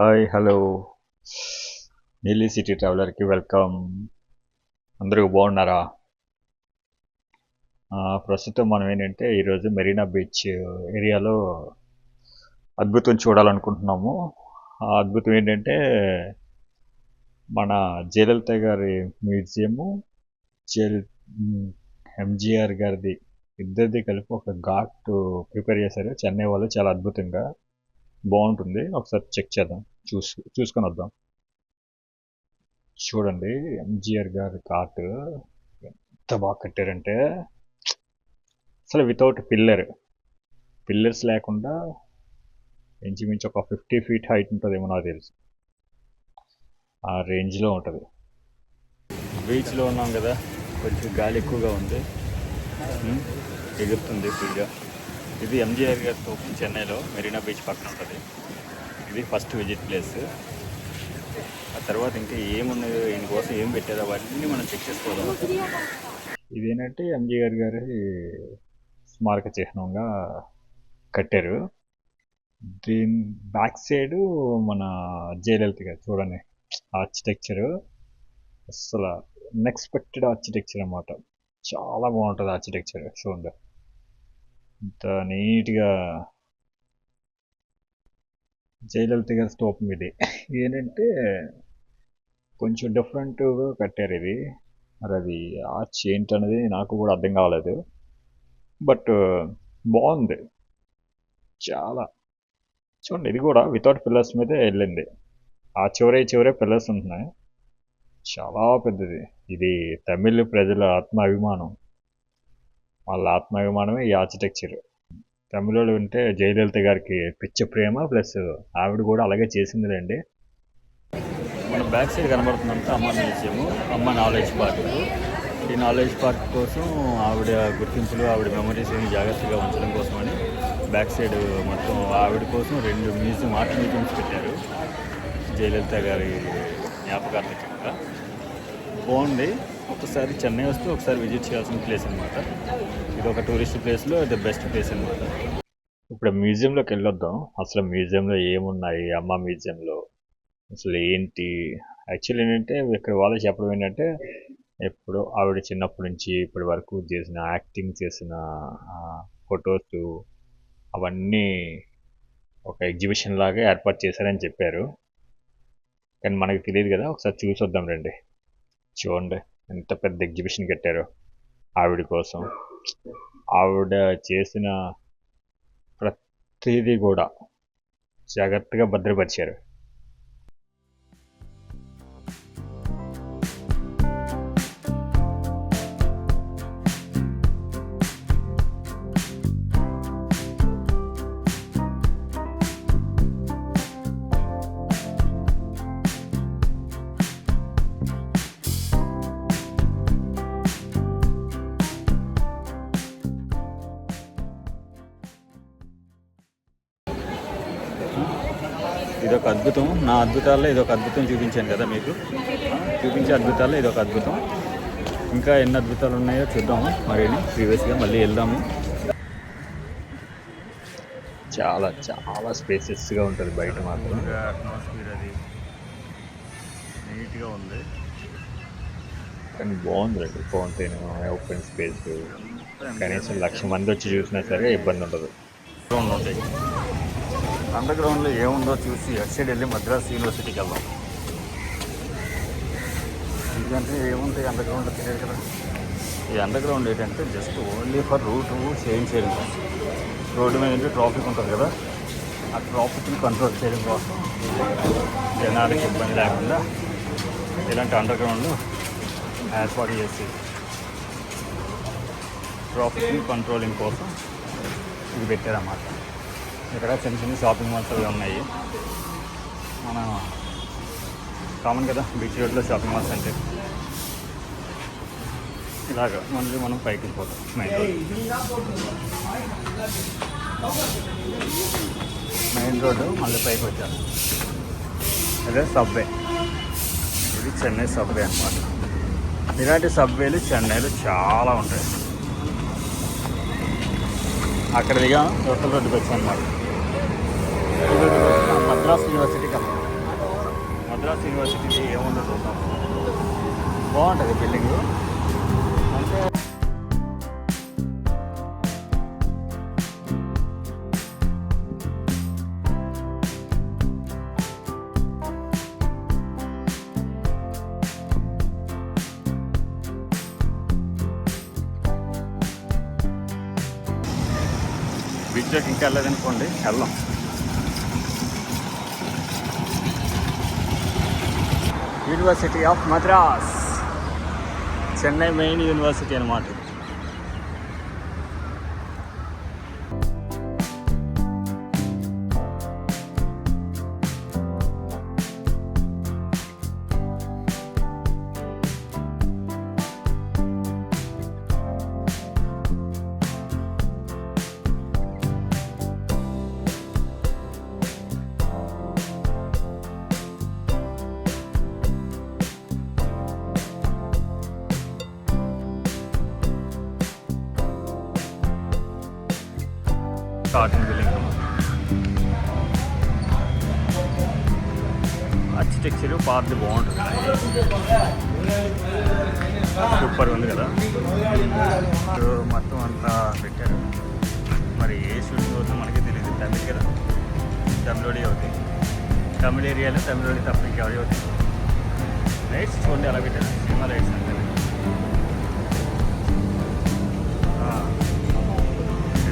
Hi hello Delhi city ట్రావెలర్కి welcome. అందరూ బాగున్నారా? ప్రస్తుతం మనం ఏంటంటే ఈరోజు మెరీనా బీచ్ ఏరియాలో అద్భుతం చూడాలనుకుంటున్నాము. ఆ అద్భుతం ఏంటంటే మన జయలలిత గారి మ్యూజియము, జయల్ ఎంజిఆర్ గారిది, ఇద్దరిది కలిపి ఒక ఘాట్ ప్రిపేర్ చేశారు చెన్నై వాళ్ళు. చాలా అద్భుతంగా బాగుంటుంది. ఒకసారి చెక్ చేద్దాం, చూసుకొని వద్దాం. చూడండి, ఎంజిఆర్ గారి ఘాట్ ఎంత బాగా కట్టారంటే అసలు వితౌట్ పిల్లర్స్ లేకుండా ఇంచుమించు ఒక 50 feet హైట్ ఉంటుందేమో నాకు తెలుసు. ఆ రేంజ్లో ఉంటుంది. బీచ్లో ఉన్నాం కదా, కొంచెం గాలి ఎక్కువగా ఉంది, ఎగురుతుంది ఫ్రీగా. ఇది ఎంజిఆర్ గారి తోపు చెన్నైలో మెరీనా బీచ్ పక్కన ఉంటుంది. ఇది ఫస్ట్ విజిట్ ప్లేస్. ఆ తర్వాత ఇంకా ఏమున్నాయో, దీనికోసం ఏం పెట్టారో అవన్నీ మనం చెక్ చేసుకోవాలి. ఇదేంటంటే ఎంజిఆర్ గారి స్మారక చిహ్నంగా కట్టారు. దీని బ్యాక్ సైడ్ మన జయలలిత గారు చూడండి, ఆర్కిటెక్చరు అసలు అన్ఎక్స్పెక్టెడ్ ఆర్కిటెక్చర్ అన్నమాట. చాలా బాగుంటుంది ఆర్కిటెక్చర్. చూడండి ఇంత నీట్గా జయలలిత గారి స్తూపం ఇది. ఏంటంటే కొంచెం డిఫరెంట్గా కట్టారు ఇది. మరి అది ఆర్చ్ ఏంటనేది నాకు కూడా అర్థం కావలేదు, బట్ బాగుంది చాలా. చూడండి, ఇది కూడా వితౌట్ పిల్లర్స్ మీదే వెళ్ళింది. ఆ చివరే పిల్లర్స్ ఉంటున్నాయి. చాలా పెద్దది ఇది. తమిళ ప్రజల ఆత్మాభిమానం, వాళ్ళ ఆత్మాభిమానమే ఈ ఆర్కిటెక్చర్. తమిళలో ఉంటే జయలలిత గారికి పిచ్చ ప్రేమ, ప్లస్ ఆవిడ కూడా అలాగే చేసిందిలేండి. మన బ్యాక్ సైడ్ కనబడుతుందంటే అమ్మ మ్యూజియము, అమ్మ నాలెడ్జ్ పార్క్. ఈ నాలెడ్జ్ పార్క్ కోసం ఆవిడ గుర్తింపులు, ఆవిడ మెమరీస్ ఏమి జాగ్రత్తగా ఉంచడం కోసమని బ్యాక్ సైడ్ మొత్తం ఆవిడ కోసం 2 ఆర్ట్ మ్యూజియంస్ పెట్టారు జయలలిత గారి జ్ఞాపకార్థకంగా. బాగుంది. ఒకసారి చెన్నై వస్తే ఒకసారి విజిట్ చేయాల్సిన ప్లేస్ అనమాట. ఇది ఒక టూరిస్ట్ ప్లేస్లో ది బెస్ట్ ప్లేస్ అనమాట. ఇప్పుడు మ్యూజియంలోకి వెళ్ళొద్దాం. అసలు మ్యూజియంలో ఏమున్నాయి, అమ్మ మ్యూజియంలో అసలు ఏంటి. యాక్చువల్లీ ఏంటంటే ఇక్కడ వాళ్ళు చెప్పడం ఏంటంటే ఎప్పుడు ఆవిడ చిన్నప్పటి నుంచి ఇప్పటి వరకు చేసిన యాక్టింగ్ చేసిన ఫొటోస్ అవన్నీ ఒక ఎగ్జిబిషన్ లాగా ఏర్పాటు చేశారని చెప్పారు. కానీ మనకు తెలియదు కదా, ఒకసారి చూసొద్దాం రండి. చూడండి ఎంత పెద్ద ఎగ్జిబిషన్ కట్టారో ఆవిడ కోసం. ఆవిడ చేసిన ప్రతిదీ కూడా జాగ్రత్తగా భద్రపరిచారు. ఇదొక అద్భుతం. నా అద్భుతాల్లో ఇదొక అద్భుతం చూపించాను కదా మీకు. చూపించే అద్భుతాల్లో ఇదొక అద్భుతం. ఇంకా ఎన్ని అద్భుతాలు ఉన్నాయో చూద్దాము. మరిన్ని ప్రీవియస్గా మళ్ళీ వెళ్దాము. చాలా చాలా స్పేసెస్గా ఉంటుంది బయట మాత్రం. అట్మాస్ఫియర్ అది నీట్గా ఉంది, కానీ బాగుందండి. ఫౌంటైన్, ఓపెన్ స్పేస్, కనీసం 1,00,000 మంది వచ్చి చూసినా సరే ఇబ్బంది ఉండదు. ఉంటాయి. అండర్ గ్రౌండ్లో ఏముందో చూసి అటు సైడ్ వెళ్ళి మద్రాస్ యూనివర్సిటీకి వెళ్దాం. ఎందుకంటే ఏముంటాయి అండర్ గ్రౌండ్లో తెలియదు కదా. ఈ అండర్ గ్రౌండ్ ఏంటంటే జస్ట్ ఓన్లీ ఫర్ రూట్ చేయించేయడం. రోడ్డు మీద ట్రాఫిక్ ఉంటుంది కదా, ఆ ట్రాఫిక్ని కంట్రోల్ చేయడం కోసం జనాలకు ఇబ్బంది లేకుండా ఇలాంటి అండర్ గ్రౌండ్లో ఏర్పాటు చేసి ట్రాఫిక్ని కంట్రోలింగ్ కోసం ఇది పెట్టారన్నమాట. ఇక్కడ చిన్న చిన్న షాపింగ్ మాల్స్ అవి ఉన్నాయి. మన కామన్ కదా బీచ్ రోడ్లో షాపింగ్ మాల్స్ అంటే. ఇలాగ మళ్ళీ మనం పైకి వెళ్ళిపోతాం. మెయిన్ రోడ్డు మళ్ళీ పైకి వచ్చాము. అదే సబ్వే. ఇది చెన్నై సబ్వే అన్నమాట. ఇలాంటి సబ్వేలు చెన్నైలో చాలా ఉంటాయి. అక్కడ దిగా లోకల్ రోడ్డుకి వచ్చాం అన్నమాట. మద్రాస్ యూనివర్సిటీకి వెళ్తాం. మద్రాస్ యూనివర్సిటీ ఏముందో చూద్దాం. బాగుంటుంది బిల్డింగు. అంటే బీచ్లోకి ఇంకా వెళ్ళలేదనుకోండి, వెళ్దాం. University of Madras, Chennai main university అన్నమాట. కాటన్ బిల్డింగ్ ఆర్కిటెక్చర్ పార్ది బాగుంటుంది, సూపర్ ఉంది కదా. మొత్తం అంతా పెట్టారు. మరి ఏ షూటింగ్ అవుతుందో మనకి తెలియదు. తమిళ్ కదా, తమిళోడి అవుతాయి. తమిళ ఏరియాలో తమిళోడి తప్ప ఇంకెవరి అవుతాయి. లైట్స్ చూడండి అలా పెట్టారు, సినిమా లైట్స్ అంటే.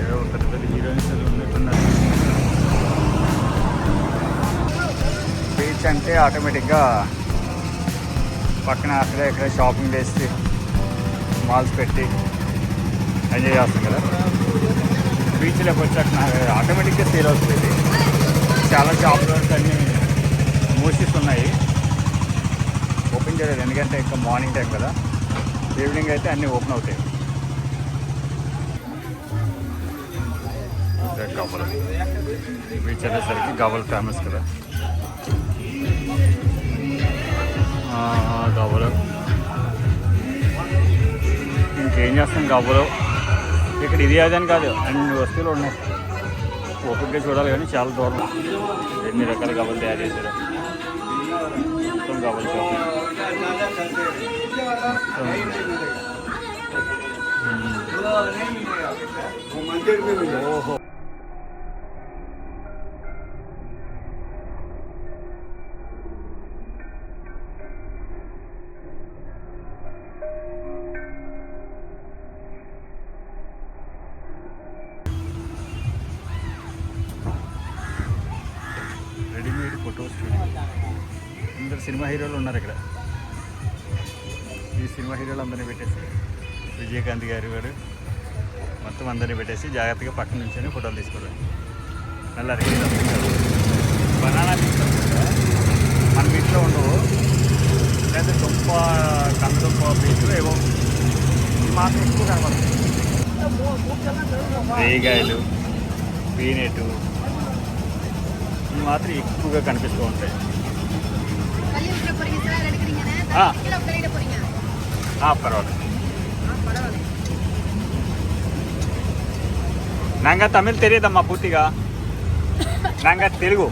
ఏదో పెద్ద పెద్ద హీరోయిన్స్ ఉన్నట్టున్నారు. బీచ్ అంటే ఆటోమేటిక్గా పక్కన అక్కడ ఇక్కడ షాపింగ్ చేసి మాల్స్ పెట్టి ఎంజాయ్ చేస్తాం కదా. బీచ్లోకి వచ్చాక నాకు ఆటోమేటిక్గా సేల్ అవుతుంది. చాలా షాప్లు అన్నీ మూసిస్తున్నాయి, ఓపెన్ చేయలేదు. ఎందుకంటే ఇంకా మార్నింగ్ టైం కదా. ఈవినింగ్ అయితే అన్నీ ఓపెన్ అవుతాయి. గవ్వలు బీచ్ అనేసరికి గవ్వలు ఫేమస్ కదా. గవ్వలు ఇంకేం చేస్తాం. గవ్వలు ఇక్కడ ఇది అదని కాదు, అన్ని వస్తువులు ఉన్నాయి. ఓపికగా చూడాలి కానీ చాలా దూరం. ఎన్ని రకాల గవ్వలు తయారు చేశారు. మొత్తం గవ్వలు షాపింగ్. ఓహో, రెడీమేడ్ ఫోటో స్టూడియో. అందరు సినిమా హీరోలు ఉన్నారు ఇక్కడ. ఈ సినిమా హీరోలు అందరినీ పెట్టేసి, విజయకాంత్ గారు మొత్తం అందరినీ పెట్టేసి జాగ్రత్తగా పక్కన నుంచి ఫోటోలు తీసుకోవాలి. మళ్ళీ అడిగి బనానా తీసుకుంటా మన బీచ్లో ఉండవు, లేదా దుంప కందదుంప బీచ్లో ఏవో ఇది మాత్రం ఎక్కువ కనబడుతుంది. రేగాయలు, పీనెట్ ఇవి మాత్రం ఎక్కువగా కనిపిస్తూ ఉంటాయి. పర్వాలేదు. నాంగా తమిళ్ తెలియదమ్మా పూర్తిగా, నాంగా తెలుగు.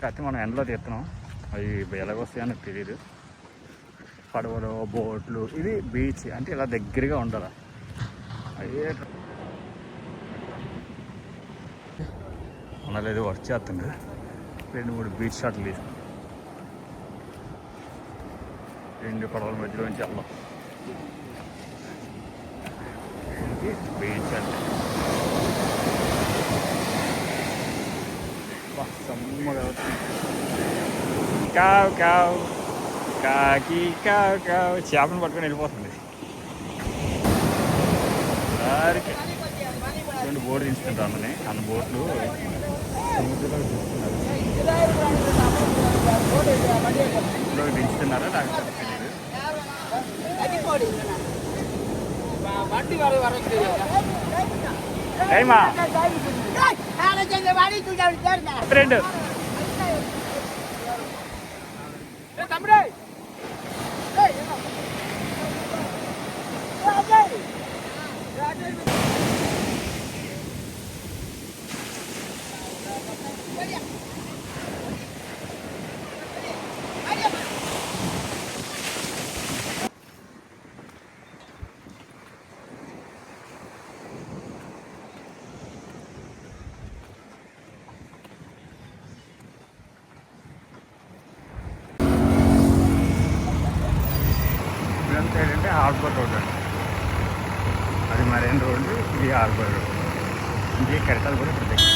కాకపోతే మనం ఎండలో తీస్తున్నాం, అవి ఎలాగొస్తాయో నాకు తెలియదు. పడవలు, బోట్లు, ఇది బీచ్ అంటే ఇలా దగ్గరగా ఉండాలి. అయ్యే మనలేదు వర్క్ చేస్తుంది. 2-3 బీచ్ షాట్లు తీసాం. 2 పడవల మధ్యలో నుంచి వెళ్దాం. బీచ్ అంటే సమ్మగా కావు కావు కాకి కావు కావు చేపను పట్టుకొని వెళ్ళిపోతుంది. రెండు బోర్డు దించుకుంటాం అన్నని. అన్న బోట్లు సముద్రంలో దించుతున్నారా నాకు తెలియదు. టైమా 2 ఇదంతా ఏంటంటే హార్బర్ రోడ్ అండి. అది మరైన్ రోడ్డు, ఇది హార్బర్ రోడ్. ఇది కెరటాలు కూడా ఇక్కడ దగ్గర.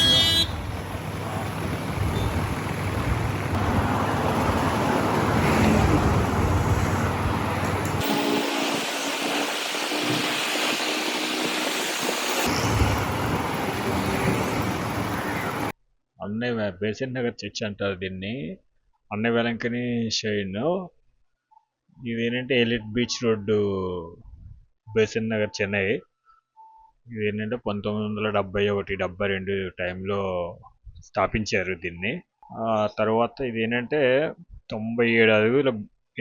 అన్నయ్య బేసన్ నగర్ చర్చ్ అంటారు దీన్ని. అన్నయ్య వెలంకని షైన్. ఇదేంటంటే Elliot beach road, Besant Nagar, Chennai. ఇది ఏంటంటే 1971, 72 టైంలో స్థాపించారు దీన్ని. ఆ తర్వాత ఇది ఏంటంటే 97 అడుగుల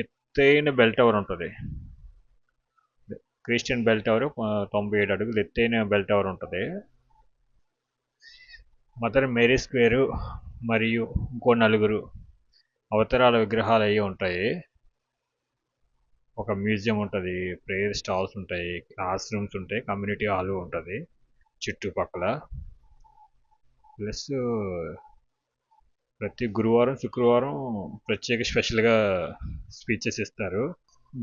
ఎత్తైన బెల్ టవర్ ఉంటుంది. క్రిస్టియన్ బెల్ టవర్ 97 అడుగులు ఎత్తైన బెల్ టవర్ ఉంటుంది. మదర్ మేరీ స్క్వేరు మరియు ఇంకో 4 అవతారాల విగ్రహాలు అవి ఉంటాయి. ఒక మ్యూజియం ఉంటుంది, ప్రేయర్ స్టాల్స్ ఉంటాయి, క్లాస్ రూమ్స్ ఉంటాయి, కమ్యూనిటీ హాల్ ఉంటుంది చుట్టుపక్కల. ప్లస్ ప్రతి గురువారం, శుక్రవారం ప్రత్యేక స్పెషల్గా స్పీచెస్ ఇస్తారు.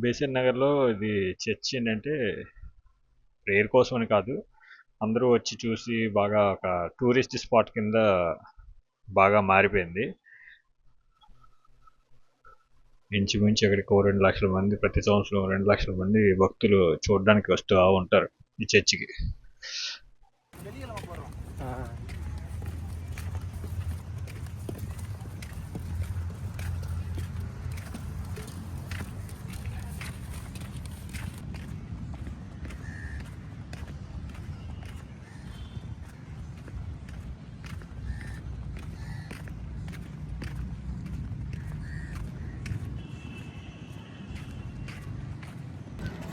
బేసన్ నగర్లో ఇది చర్చ్ ఏంటంటే ప్రేయర్ కోసం అని కాదు, అందరూ వచ్చి చూసి బాగా ఒక టూరిస్ట్ స్పాట్ కింద బాగా మారిపోయింది. ఇంచుమించు అక్కడికి 2 లక్షల మంది, ప్రతి సంవత్సరం 2 లక్షల మంది భక్తులు చూడడానికి వస్తూ ఉంటారు ఈ చర్చికి.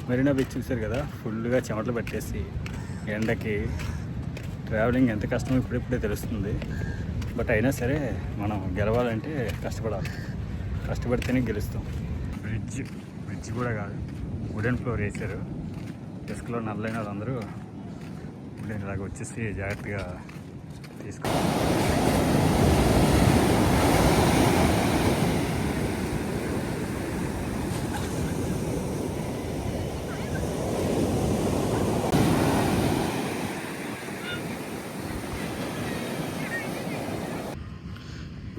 మెరీనా బీచ్ చూశారు కదా, ఫుల్గా చెమటలు పెట్టేసి ఎండకి ట్రావెలింగ్ ఎంత కష్టమో ఇప్పుడిప్పుడే తెలుస్తుంది. బట్ అయినా సరే మనం గెలవాలంటే కష్టపడాలి, కష్టపడితేనే గెలుస్తాం. బ్రిడ్జ్ కూడా కాదు, వుడెన్ ఫ్లోర్ వేశారు. ఇసుకలో నల్లైన వాళ్ళందరూ వుడెన్ ఇలాగ వచ్చేసి జాగ్రత్తగా తీసుకోవాలి.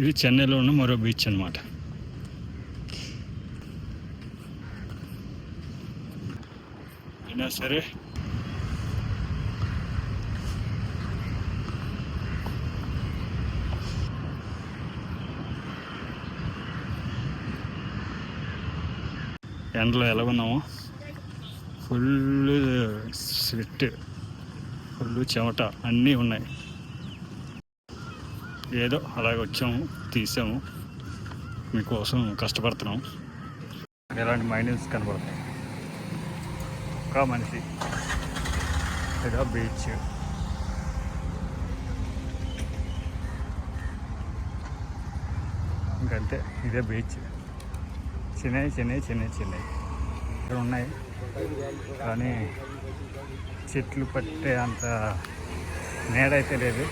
ఇది చెన్నైలో ఉన్న మరో బీచ్ అన్నమాట. అయినా సరే ఎండలో ఎలా ఉన్నామో, ఫుల్ స్వెట్, ఫుల్ చెమట అన్నీ ఉన్నాయి. ఏదో అలాగ వచ్చాము, తీసాము, మీకోసం కష్టపడుతున్నాం. ఎలాంటి మైండ్స్ కనబడతాయి, ఒక మనిషి, ఏదో బీచ్. ఇంకంతే, ఇదే బీచ్. చెన్నై చెన్నై చెన్నై చెన్నై ఇక్కడ ఉన్నాయి, కానీ చెట్లు పట్టే అంత నీడైతే లేదు.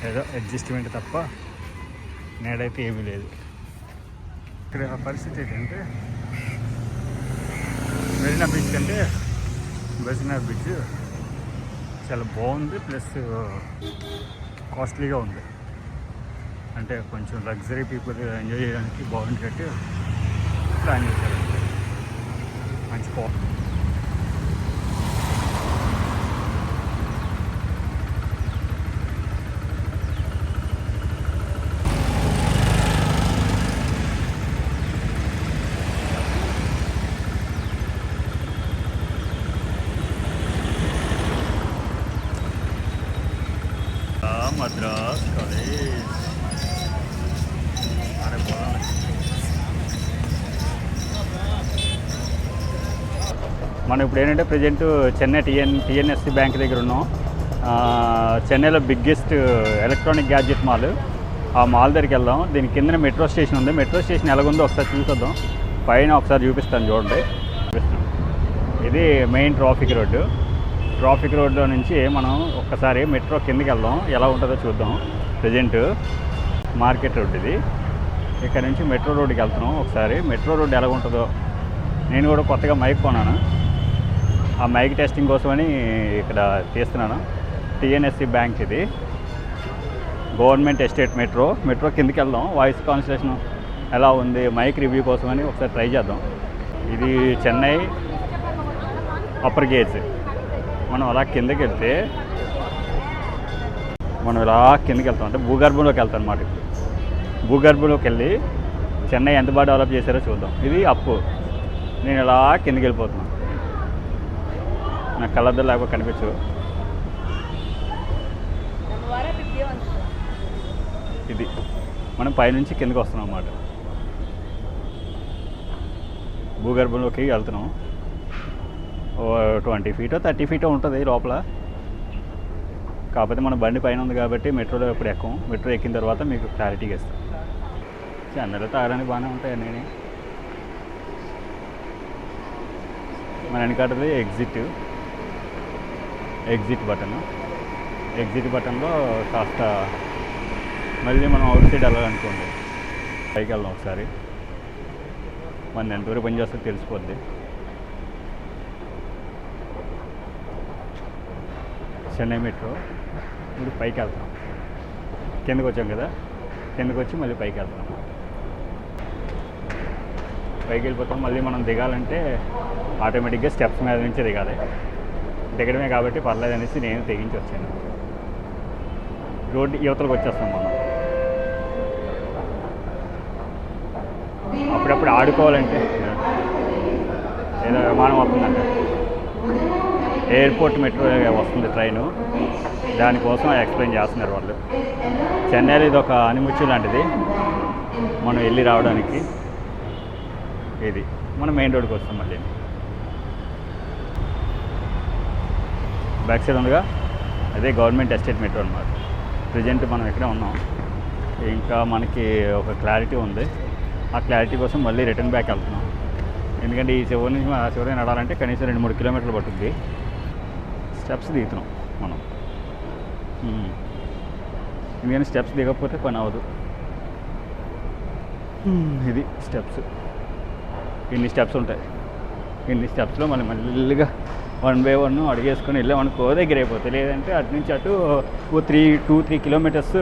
ఏదో అడ్జస్ట్మెంట్ తప్ప నేడైతే ఏమీ లేదు. ఇక్కడ పరిస్థితి ఏంటంటే మెరీనా బీచ్ కంటే బేసన్ నగర్ బీచ్ చాలా బాగుంది, ప్లస్ కాస్ట్లీగా ఉంది. అంటే కొంచెం లగ్జరీ పీపుల్ ఎంజాయ్ చేయడానికి బాగుండేటట్టు ప్లాన్ చేశారు. మంచి మద్రాస్ కాలేజ్. అరే మనం ఇప్పుడు ఏంటంటే ప్రజెంట్ చెన్నై టీఎన్ఎస్సి బ్యాంక్ దగ్గర ఉన్నాం. చెన్నైలో బిగ్గెస్ట్ ఎలక్ట్రానిక్ గ్యాడ్జెట్ మాల్. ఆ మాల్ దగ్గరికి వెళ్దాం. దీని కింద మెట్రో స్టేషన్ ఉంది. మెట్రో స్టేషన్ ఎలాగుందో ఒకసారి చూసొద్దాం. పైన ఒకసారి చూపిస్తాను చూడండి. ఇది మెయిన్ ట్రాఫిక్ రోడ్డు. ట్రాఫిక్ రోడ్లో నుంచి మనం ఒక్కసారి మెట్రో కిందకి వెళ్దాం, ఎలా ఉంటుందో చూద్దాం. ప్రజెంట్ మార్కెట్ రోడ్ ఇది. ఇక్కడ నుంచి మెట్రో రోడ్డుకి వెళ్తున్నాం. ఒకసారి మెట్రో రోడ్డు ఎలా ఉంటుందో. నేను కూడా కొత్తగా మైక్ కొన్నాను. ఆ మైక్ టెస్టింగ్ కోసమని ఇక్కడ తీస్తున్నాను. టీఎన్ఎస్సి బ్యాంక్ ఇది, గవర్నమెంట్ ఎస్టేట్ మెట్రో. మెట్రో కిందకి వెళ్దాం, వాయిస్ కాన్సలేషన్ ఎలా ఉంది మైక్ రివ్యూ కోసమని ఒకసారి ట్రై చేద్దాం. ఇది చెన్నై అప్పర్ గేజ్. మనం అలా కిందకి వెళ్తే మనం ఇలా కిందకి వెళ్తాం, అంటే భూగర్భంలోకి వెళ్తాం అన్నమాట. భూగర్భంలోకి వెళ్ళి చెన్నై ఎంత బాగా డెవలప్ చేశారో చూద్దాం. ఇది అప్పు. నేను ఇలా కిందకి వెళ్ళిపోతున్నాను. నాకు కళ్ళద్దరు లేకపోతే కనిపించు. ఇది మనం పైనుంచి కిందకి వస్తున్నాం అన్నమాట. భూగర్భంలోకి వెళ్తున్నాం. 20 ఫీటో 30 ఫీటో ఉంటుంది లోపల. కాకపోతే మన బండి పైన ఉంది కాబట్టి మెట్రోలో ఎప్పుడు ఎక్కం. మెట్రో ఎక్కిన తర్వాత మీకు క్లారిటీగా ఇస్తాం. చెన్నైలో తాగడానికి బాగానే ఉంటాయి. నేను మన వెనకాటది ఎగ్జిట్ బటన్లో కాస్త మళ్ళీ మనం అవుట్ సైడ్ వెళ్ళాలనుకోండి. పైకి వెళ్దాం ఒకసారి. మన ఎంతవరకు పని చేస్తే తెలిసిపోద్ది. చెన్నై మెట్రో. ఇప్పుడు పైకి వెళ్తాం. కిందకు వచ్చాం కదా, కిందకు వచ్చి మళ్ళీ పైకి వెళ్తాం. పైకి వెళ్ళిపోతాం. మళ్ళీ మనం దిగాలంటే ఆటోమేటిక్గా స్టెప్స్ మీద నుంచి దిగాలి. దిగడమే కాబట్టి పర్లేదు అనేసి నేను తెగించి వచ్చాను. రోడ్డు యువతలకు వచ్చేస్తాం మనం. అప్పుడప్పుడు ఆడుకోవాలంటే ఏదో విమానం వస్తుందంటే ఎయిర్పోర్ట్ మెట్రో వస్తుంది ట్రైను. దానికోసం ఎక్స్ప్లెయిన్ చేస్తున్నారు వాళ్ళు. చెన్నైలో ఇది ఒక అనిముచ్చు లాంటిది మనం వెళ్ళి రావడానికి. ఇది మనం మెయిన్ రోడ్కి వస్తాం. మళ్ళీ బ్యాక్ సైడ్ ఉందిగా, అదే గవర్నమెంట్ ఎస్టేట్ మెట్రో అన్నమాట. ప్రజెంట్ మనం ఇక్కడే ఉన్నాం. ఇంకా మనకి ఒక క్లారిటీ ఉంది. ఆ క్లారిటీ కోసం మళ్ళీ రిటర్న్ బ్యాక్ వెళ్తున్నాం. ఎందుకంటే ఈ చివరి నుంచి ఆ చివరి నడాలంటే కనీసం 2-3 కిలోమీటర్లు పట్టుద్ది. స్టెప్స్ దిగుతున్నాం మనం. ఎందుకంటే స్టెప్స్ దిగకపోతే పని అవ్వదు. ఇది స్టెప్స్. ఇన్ని స్టెప్స్ ఉంటాయి. ఇన్ని స్టెప్స్లో మనం మెల్లిగా 1 by 1 అడిగేసుకొని వెళ్ళామనుకో దగ్గర అయిపోతాయి. లేదంటే అటు నుంచి అటు 2-3 కిలోమీటర్స్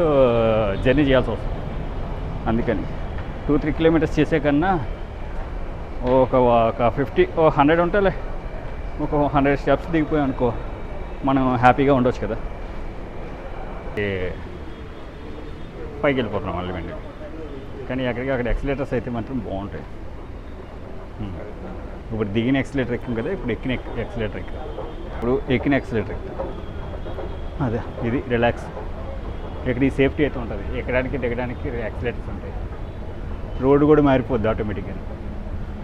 జర్నీ చేయాల్సి వస్తుంది. అందుకని 2-3 కిలోమీటర్స్ చేసే కన్నా ఒక 100 ఉంటాలే, ఒక 100 స్టెప్స్ దిగిపోయాం అనుకో మనం హ్యాపీగా ఉండొచ్చు కదా. పైకి వెళ్ళిపోతున్నాం మళ్ళీ వెండి. కానీ అక్కడ ఎక్సిలేటర్స్ అయితే మాత్రం బాగుంటాయి. ఇప్పుడు దిగిన ఎక్సిలేటర్ ఎక్కాం కదా, ఇప్పుడు ఎక్కిన ఎక్సిలేటర్ ఎక్కాం. ఇప్పుడు ఎక్కిన ఎక్సిలేటర్ ఎక్కుతాం. అదే ఇది రిలాక్స్. ఇక్కడ ఈ సేఫ్టీ అయితే ఉంటుంది. ఎక్కడానికి దిగడానికి ఎక్సిలేటర్స్ ఉంటాయి. రోడ్డు కూడా మారిపోద్ది ఆటోమేటిక్గా.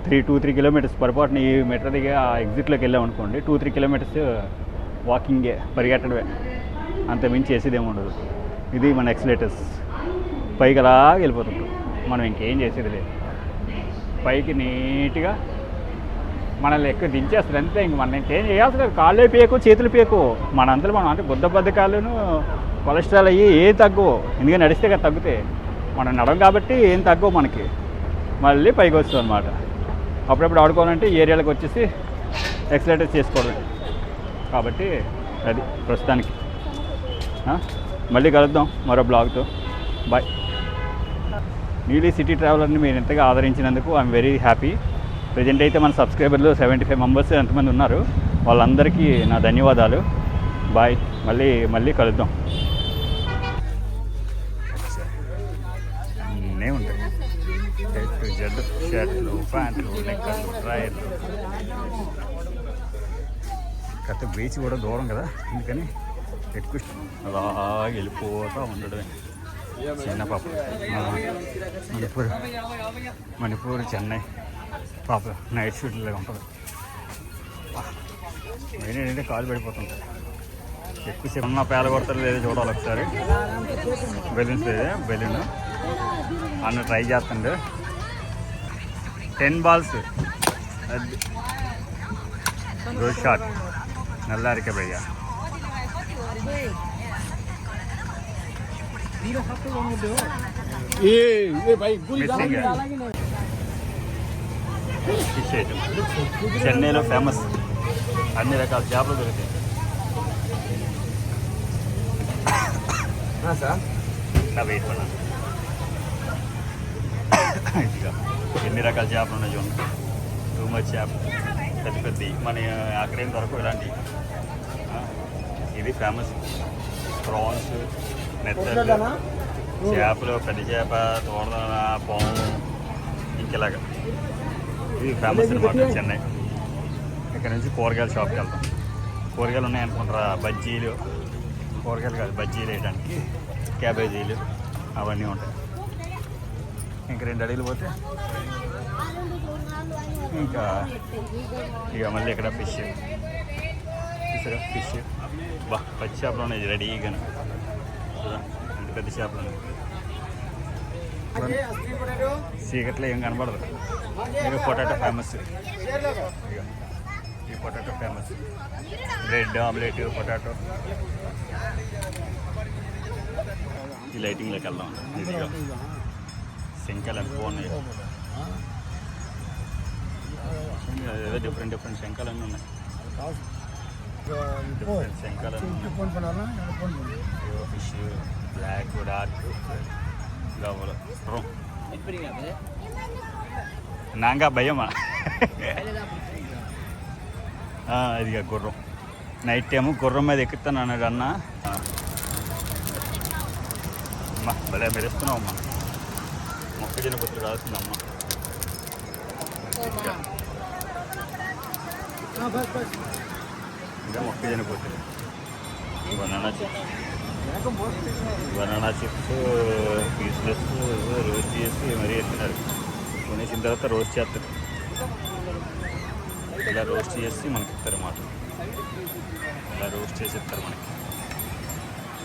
2-3 కిలోమీటర్స్ పొరపాటున ఈ మెట్రో దిగి ఆ ఎగ్జిట్లోకి వెళ్ళామనుకోండి, 2-3 కిలోమీటర్స్ వాకింగే, పరిగెట్టడమే, అంత మించి చేసేదేమి ఉండదు. ఇది మన ఎక్సిలేటర్స్. పైకి అలా వెళ్ళిపోతుంటాం. మనం ఇంకేం చేసేది లేదు. పైకి నీట్గా మనల్ని ఎక్కువ దించేస్తారు అంతే. ఇంక మనం ఇంకేం చేయాల్సి లేదు. కాళ్ళు పేకు, చేతులు పేకు, మనంతలో మనం అంటే బద్ధకాలను కొలెస్ట్రాల్ అయ్యి ఏం తగ్గవు. ఎందుకంటే నడిస్తే కదా తగ్గుతాయి. మనం నడవం కాబట్టి ఏం తగ్గవు మనకి. మళ్ళీ పైకి వస్తుంది అనమాట. అప్పుడప్పుడు ఆడుకోవాలంటే ఏరియాలకు వచ్చేసి ఎక్సలరేటర్ చేసుకోవడం. కాబట్టి అది ప్రస్తుతానికి. మళ్ళీ కలుద్దాం మరో బ్లాగ్తో. బాయ్. నీలీ సిటీ ట్రావెలర్ని మీరు ఎంతగా ఆదరించినందుకు ఐఎమ్ వెరీ హ్యాపీ. ప్రజెంట్ అయితే మన సబ్స్క్రైబర్లు 75 మెంబర్స్ ఎంతమంది ఉన్నారు, వాళ్ళందరికీ నా ధన్యవాదాలు. బాయ్. మళ్ళీ కలుద్దాం. అన్నీ ఉంటాయి. జెడ్ షర్ట్లు, ప్యాంట్లు, నెక్కర్లు, డ్రాయర్లు. కాకపోతే బీచ్ కూడా దూరం కదా, అందుకని ఎక్కువ అలా వెళ్ళిపోతూ ఉండడమే. చిన్న పాప మణిపూర్ చెన్నై పాప నైట్ షూట్ లాగా ఉంటుంది. మెయిన్ ఏంటంటే కాలు పడిపోతుంది. ఎక్కువసేపు ఉన్న పేల కొడతారు లేదో చూడాలి ఒకసారి. బెలూన్స్ లేదే బెలూన్ అన్న ట్రై చేస్తుండే 10 balls గుడ్ షాట్ నల్లారిక భయ్య. మిస్సింగ్ ఫిష్ ఐటమ్ చెన్నైలో ఫేమస్, అన్ని రకాల చేపలు దొరుకుతాయి. నా వెయిట్ పడ ఇదిగా ఎన్ని రకాల చేపలు ఉన్నాయి చూడండి. టూ మచ్ చేప పెద్ద పెద్దవి మన అక్కడేం దొరకవు ఇలాంటివి. ఇది ఫేమస్ ప్రాన్స్, నెత్తలు, చేపలు, పెద్ద చేప, తోడదన, పాము, ఇంకెలాగా ఇది ఫేమస్ అనమాట చెన్నై. ఇక్కడ నుంచి కూరగాయల షాప్కి వెళ్తాం. కూరగాయలు ఉన్నాయనుకుంటారా, బజ్జీలు, కూరగాయలు కాదు బజ్జీలు వేయడానికి క్యాబేజీలు అవన్నీ ఉంటాయి. ఇంక 2 అడుగులు పోతే ఇంకా ఇక మళ్ళీ ఇక్కడ ఫిష్ ఫిష్ బా పచ్చి చేపలు ఉన్నాయి రెడీగా. ఇంత పెద్ద చేపలు ఉన్నాయి. చీకట్లో ఏం కనబడదు. ఇక పొటాటో ఫేమస్. ఇక ఈ potato famous, bread omelette potato. ఈ లైటింగ్లోకి వెళ్దాం. ఇదిగా శంఖాలు ఎంత బాగున్నాయి. ఏదో డిఫరెంట్ శంఖాలన్నీ ఉన్నాయి. డిఫరెంట్ శంఖాలన్నీ ఉన్నాయి. ఫిష్ బ్లాక్ డార్క్ గవ్వలు నాంగా భయమా. ఇదిగా గుర్రం. నైట్ టైము గుర్రం మీద ఎక్కుతాను అన్నాడు అన్న. అమ్మ భలే మెరుస్తున్నావు అమ్మ. మొక్కజొన్న పొత్తులు రాస్తుందమ్మ. ఇంకా మొక్కజొన్న పొత్తులు, బనానా చిప్స్ పీస్లెస్ రోస్ట్ చేసి మరీ ఎత్తున్నారు. కొనేసిన తర్వాత రోస్ట్ చేస్తారు. ఇలా రోస్ట్ చేసి మనకి ఇస్తారు అన్నమాట. ఇలా రోస్ట్ చేసి ఇస్తారు మనకి.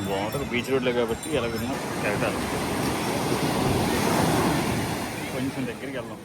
బాగుంటుంది బీచ్ రోడ్లో కాబట్టి ఎలా విన్నా తిరగాలి. కొంచెం దగ్గరికి వెళ్దాం.